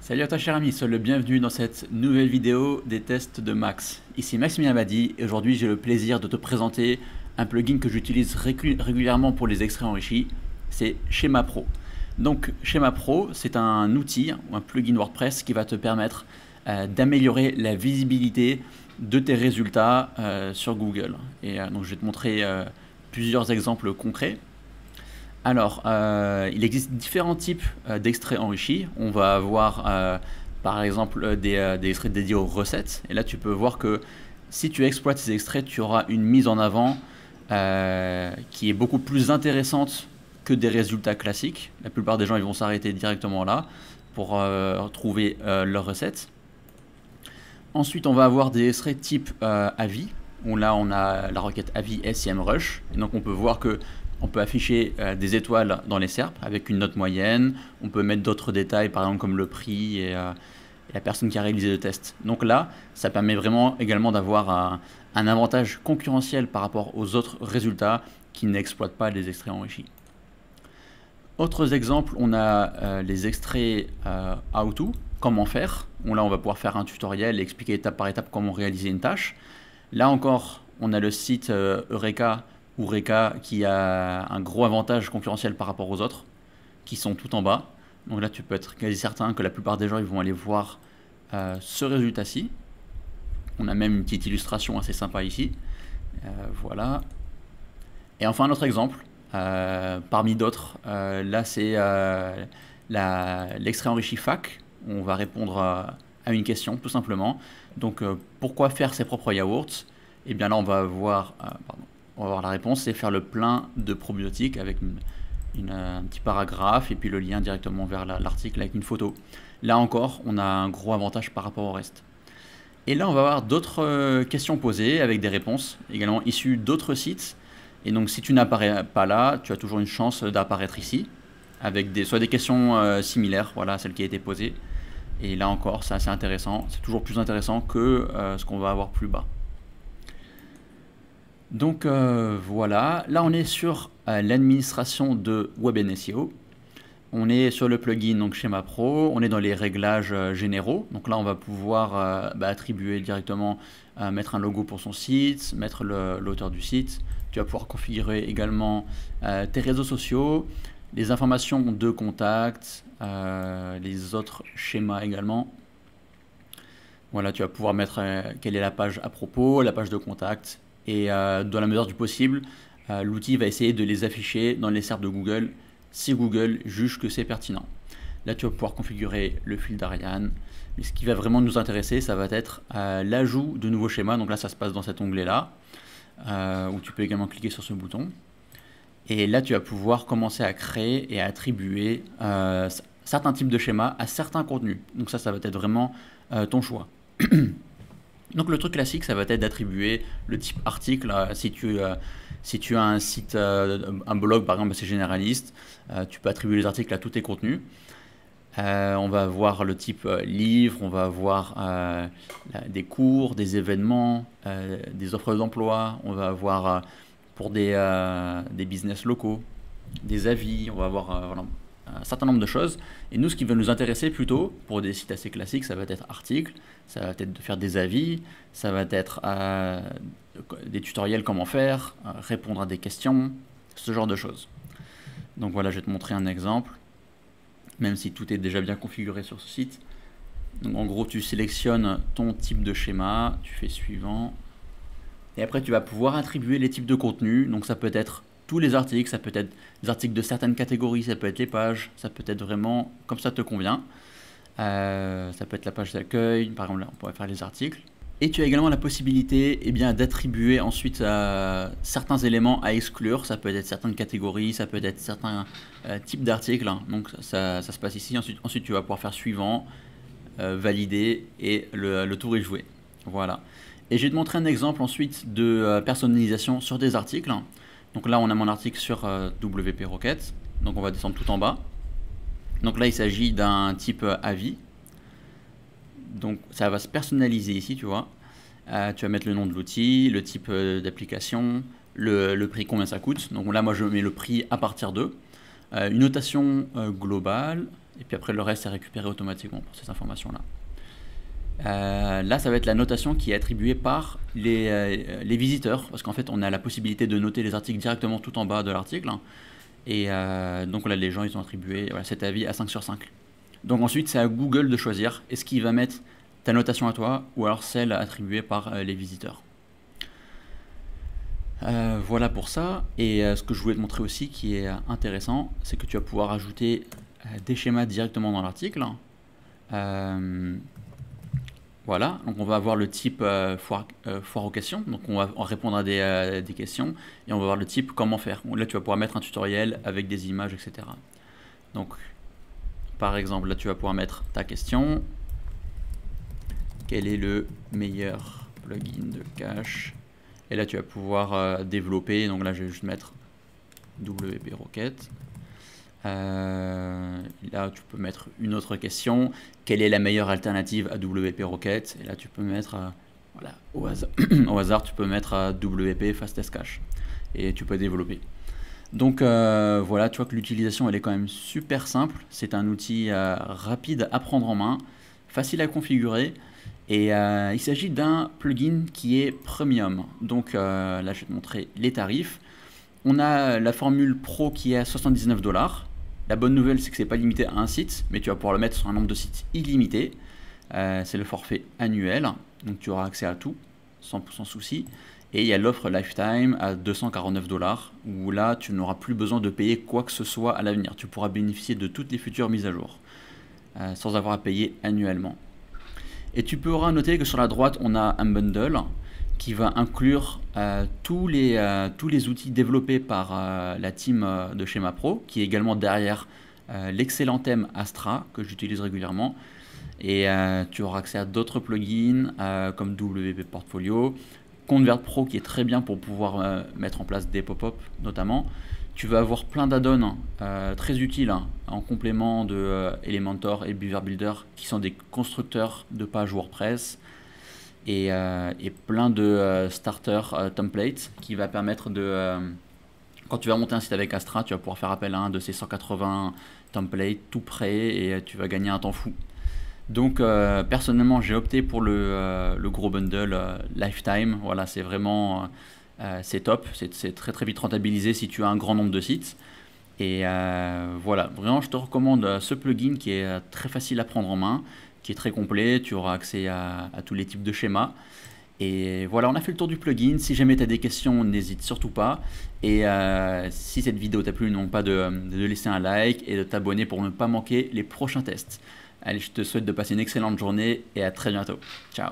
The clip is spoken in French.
Salut à toi cher ami, sois le bienvenu dans cette nouvelle vidéo des tests de Max. Ici Maximilien Badi et aujourd'hui j'ai le plaisir de te présenter un plugin que j'utilise régulièrement pour les extraits enrichis, c'est Schema Pro. Donc Schema Pro c'est un outil ou un plugin WordPress qui va te permettre d'améliorer la visibilité de tes résultats sur Google. Et donc je vais te montrer plusieurs exemples concrets. Alors, il existe différents types d'extraits enrichis. On va avoir par exemple des extraits dédiés aux recettes. Et là, tu peux voir que si tu exploites ces extraits, tu auras une mise en avant qui est beaucoup plus intéressante que des résultats classiques. La plupart des gens ils vont s'arrêter directement là pour trouver leurs recettes. Ensuite, on va avoir des extraits type avis, où là on a la requête avis SEMrush. Et donc on peut voir que on peut afficher des étoiles dans les SERP avec une note moyenne. On peut mettre d'autres détails, par exemple comme le prix et la personne qui a réalisé le test. Donc là, ça permet vraiment également d'avoir un avantage concurrentiel par rapport aux autres résultats qui n'exploitent pas les extraits enrichis. Autres exemples, on a les extraits how to, comment faire. Bon, là, on va pouvoir faire un tutoriel et expliquer étape par étape comment réaliser une tâche. Là encore, on a le site Eureka qui a un gros avantage concurrentiel par rapport aux autres, qui sont tout en bas. Donc là, tu peux être quasi certain que la plupart des gens ils vont aller voir ce résultat-ci. On a même une petite illustration assez sympa ici. Voilà. Et enfin, un autre exemple, parmi d'autres, là c'est l'extrait enrichi fac. On va répondre à une question, tout simplement. Donc, pourquoi faire ses propres yaourts? Et bien là, on va voir... On va voir la réponse, c'est faire le plein de probiotiques avec un petit paragraphe et puis le lien directement vers l'article avec une photo. Là encore, on a un gros avantage par rapport au reste. Et là, on va avoir d'autres questions posées avec des réponses également issues d'autres sites. Et donc, si tu n'apparais pas là, tu as toujours une chance d'apparaître ici avec soit des questions similaires, voilà, à celle qui a été posée. Et là encore, c'est assez intéressant. C'est toujours plus intéressant que ce qu'on va avoir plus bas. Donc voilà, là on est sur l'administration de Web SEO. On est sur le plugin donc Schema Pro, on est dans les réglages généraux. Donc là on va pouvoir attribuer directement, mettre un logo pour son site, mettre l'auteur du site. Tu vas pouvoir configurer également tes réseaux sociaux, les informations de contact, les autres schémas également. Voilà, tu vas pouvoir mettre quelle est la page à propos, la page de contact. Et dans la mesure du possible, l'outil va essayer de les afficher dans les SERP de Google si Google juge que c'est pertinent. Là, tu vas pouvoir configurer le fil d'Ariane. Mais ce qui va vraiment nous intéresser, ça va être l'ajout de nouveaux schémas. Donc là, ça se passe dans cet onglet-là, où tu peux également cliquer sur ce bouton. Et là, tu vas pouvoir commencer à créer et à attribuer certains types de schémas à certains contenus. Donc ça va être vraiment ton choix. Donc le truc classique, ça va être d'attribuer le type article. Si tu as un site, un blog par exemple, c'est généraliste, tu peux attribuer les articles à tous tes contenus. On va voir le type livre, on va avoir des cours, des événements, des offres d'emploi, on va avoir pour des business locaux, des avis, on va avoir voilà, un certain nombre de choses. Et nous, ce qui va nous intéresser plutôt, pour des sites assez classiques, ça va être articles, ça va être de faire des avis, ça va être des tutoriels comment faire, répondre à des questions, ce genre de choses. Donc voilà, je vais te montrer un exemple, même si tout est déjà bien configuré sur ce site. Donc en gros, tu sélectionnes ton type de schéma, tu fais suivant, et après tu vas pouvoir attribuer les types de contenus. Donc ça peut être tous les articles, ça peut être des articles de certaines catégories, ça peut être les pages, ça peut être vraiment comme ça te convient. Ça peut être la page d'accueil, par exemple là on pourrait faire les articles. Et tu as également la possibilité d'attribuer ensuite certains éléments à exclure. Ça peut être certaines catégories, ça peut être certains types d'articles. Donc ça se passe ici. Ensuite tu vas pouvoir faire suivant, valider et le tour est joué. Voilà. Et je vais te montrer un exemple ensuite de personnalisation sur des articles. Donc là on a mon article sur WP Rocket. Donc on va descendre tout en bas. Donc là il s'agit d'un type avis. Donc ça va se personnaliser ici, tu vois. Tu vas mettre le nom de l'outil, le type d'application, le prix, combien ça coûte. Donc là moi je mets le prix à partir de. Une notation globale, Et puis après, le reste est récupéré automatiquement pour ces informations-là. Là, ça va être la notation qui est attribuée par les visiteurs, parce qu'en fait, on a la possibilité de noter les articles directement tout en bas de l'article. Et donc là, les gens, ils ont attribué cet avis à 5 sur 5. Donc ensuite, c'est à Google de choisir est-ce qu'il va mettre ta notation à toi ou alors celle attribuée par les visiteurs. Voilà pour ça. Et ce que je voulais te montrer aussi qui est intéressant, c'est que tu vas pouvoir ajouter des schémas directement dans l'article. Voilà, donc on va avoir le type foire aux questions, donc on va répondre à des questions, et on va voir le type comment faire. Là, tu vas pouvoir mettre un tutoriel avec des images, etc. Donc, par exemple, là, tu vas pouvoir mettre ta question. Quel est le meilleur plugin de cache? Et là, tu vas pouvoir développer, donc là, je vais juste mettre WP Rocket. Là, tu peux mettre une autre question. Quelle est la meilleure alternative à WP Rocket? Et là, tu peux mettre, voilà, au hasard, tu peux mettre WP Fastest Cache. Et tu peux développer. Donc voilà, tu vois que l'utilisation, elle est quand même super simple. C'est un outil rapide à prendre en main, facile à configurer. Et il s'agit d'un plugin qui est premium. Donc là, je vais te montrer les tarifs. On a la formule Pro qui est à 79 $. La bonne nouvelle, c'est que ce n'est pas limité à un site, mais tu vas pouvoir le mettre sur un nombre de sites illimité. C'est le forfait annuel, donc tu auras accès à tout, sans souci. Et il y a l'offre Lifetime à 249 $, où là, tu n'auras plus besoin de payer quoi que ce soit à l'avenir. Tu pourras bénéficier de toutes les futures mises à jour, sans avoir à payer annuellement. Et tu pourras noter que sur la droite, on a un bundle qui va inclure tous les outils développés par la team de Schema Pro, qui est également derrière l'excellent thème Astra, que j'utilise régulièrement. Et tu auras accès à d'autres plugins comme WP Portfolio, Convert Pro qui est très bien pour pouvoir mettre en place des pop-up notamment. Tu vas avoir plein d'add-ons très utiles en complément de Elementor et Beaver Builder qui sont des constructeurs de pages WordPress. Et plein de starter templates qui va permettre de... quand tu vas monter un site avec Astra, tu vas pouvoir faire appel à un de ces 180 templates tout prêt et tu vas gagner un temps fou. Donc personnellement, j'ai opté pour le gros bundle Lifetime. Voilà, c'est vraiment... c'est top, c'est très très vite rentabilisé si tu as un grand nombre de sites. Et voilà, vraiment je te recommande ce plugin qui est très facile à prendre en main, qui est très complet, tu auras accès à tous les types de schémas. Et voilà, on a fait le tour du plugin. Si jamais tu as des questions, n'hésite surtout pas. Et si cette vidéo t'a plu, n'oublie pas de laisser un like et de t'abonner pour ne pas manquer les prochains tests. Allez, je te souhaite de passer une excellente journée et à très bientôt. Ciao.